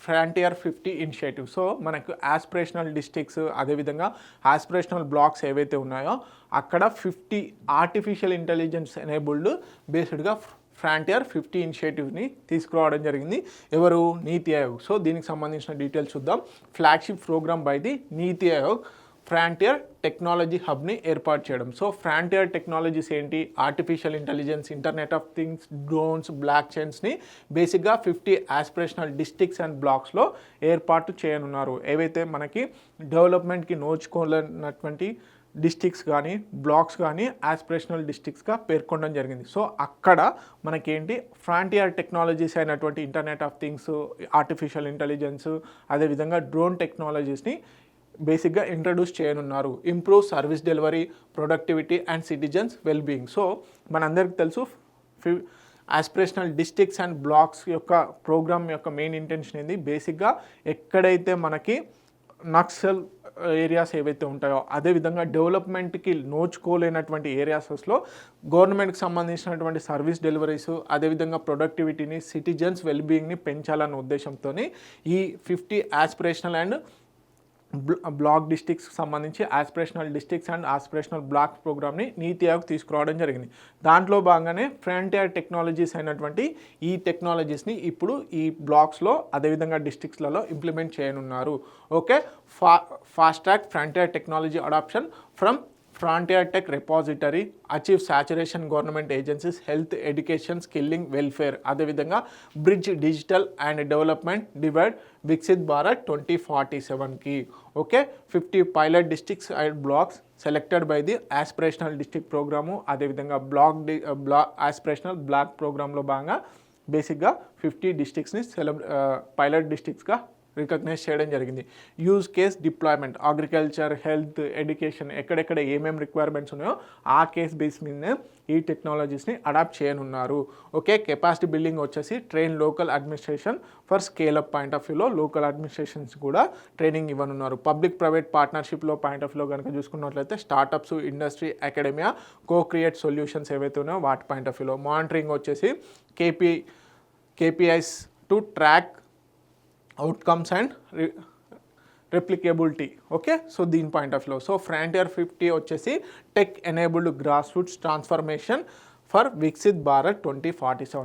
Frontier 50 initiative. So మనకు aspirational districts అదేవిధంగా aspirational blocks ఏవైతే ఉన్నాయో అక్కడ 50 ఆర్టిఫిషియల్ ఇంటెలిజెన్స్ ఎనేబుల్డ్ బేస్డ్గా ఫ్రాంటియర్ 50 ఇనిషియేటివ్ని తీసుకురావడం జరిగింది. ఎవరు? నీతి ఆయోగ్. సో దీనికి సంబంధించిన డీటెయిల్స్ చూద్దాం. Flagship programme by the NITI Aayog frontier technology హబ్ని ఏర్పాటు చేయడం. సో ఫ్రాంటియర్ టెక్నాలజీస్ ఏంటి? Artificial intelligence, internet of things, drones, block చైన్స్ని బేసిక్గా 50 ఆస్పిరేషనల్ డిస్ట్రిక్ట్స్ అండ్ బ్లాక్స్లో ఏర్పాటు చేయనున్నారు. ఏవైతే మనకి డెవలప్మెంట్కి నోచుకోలేనటువంటి డిస్ట్రిక్ట్స్ కానీ బ్లాక్స్ కానీ ఆస్పిరేషనల్ డిస్ట్రిక్ట్స్గా పేర్కొనడం జరిగింది. సో అక్కడ మనకేంటి ఫ్రాంటియర్ టెక్నాలజీస్ అయినటువంటి internet of things, artificial intelligence, అదేవిధంగా డ్రోన్ టెక్నాలజీస్ని బేసిక్గా ఇంట్రడ్యూస్ చేయనున్నారు. Improve service delivery, productivity and citizens wellbeing. So మనందరికీ తెలుసు ఆస్పిరేషనల్ డిస్ట్రిక్ట్స్ అండ్ బ్లాక్స్ యొక్క ప్రోగ్రామ్ యొక్క మెయిన్ ఇంటెన్షన్ ఏంది? బేసిక్గా ఎక్కడైతే మనకి నక్సల్ ఏరియాస్ ఏవైతే ఉంటాయో అదేవిధంగా డెవలప్మెంట్కి నోచుకోలేనటువంటి ఏరియాసెస్లో గవర్నమెంట్కి సంబంధించినటువంటి సర్వీస్ డెలివరీస్, అదేవిధంగా ప్రొడక్టివిటీని, సిటిజన్స్ వెల్బీయింగ్ని పెంచాలన్న ఉద్దేశంతో ఈ 50 ఆస్పిరేషనల్ అండ్ బ్లాక్ డిస్ట్రిక్ట్స్కి సంబంధించి aspirational districts and aspirational block ప్రోగ్రామ్ని నీతి ఆయోగ్ తీసుకురావడం జరిగింది. దాంట్లో భాగంగానే ఫ్రాంటియర్ టెక్నాలజీస్ అయినటువంటి ఈ టెక్నాలజీస్ని ఇప్పుడు ఈ బ్లాక్స్లో అదేవిధంగా డిస్ట్రిక్ట్స్లలో ఇంప్లిమెంట్ చేయనున్నారు. Okay, fast track frontier technology adoption from frontier tech repository, achieve saturation government agencies, health, education, skilling, welfare, అదేవిధంగా bridge digital and development divide Viksit Bharat 2047కి. Okay, 50 pilot districts and blocks selected by the aspirational district programme, అదేవిధంగా aspirational block ప్రోగ్రాంలో భాగంగా బేసిక్గా 50 డిస్ట్రిక్ట్స్ని pilot డిస్ట్రిక్ట్స్గా recognize చేయడం జరిగింది. Use case deployment, agriculture, health, education, ఎక్కడెక్కడ ఏమేమి రిక్వైర్మెంట్స్ ఉన్నాయో ఆ కేస్ బేస్ మీదనే ఈ టెక్నాలజీస్ని అడాప్ట్ చేయనున్నారు. ఓకే, కెపాసిటీ బిల్డింగ్ వచ్చేసి train local administration for scale up point of వ్యూలో లోకల్ అడ్మినిస్ట్రేషన్స్ కూడా ట్రైనింగ్ ఇవ్వనున్నారు. పబ్లిక్ ప్రైవేట్ పార్ట్నర్షిప్లో పాయింట్ ఆఫ్ వ్యూలో కనుక చూసుకున్నట్లయితే startups, industry, academia, create solutions ఏవైతే ఉన్నాయో వాటి పాయింట్ ఆఫ్ వ్యూలో. మానిటరింగ్ వచ్చేసి KPIs to track outcomes and replicability. Okay, so దీని పాయింట్ ఆఫ్ వ్యూలో. సో ఫ్రాంటియర్ 50 వచ్చేసి tech enabled grass roots transformation for Viksit Bharat 2047.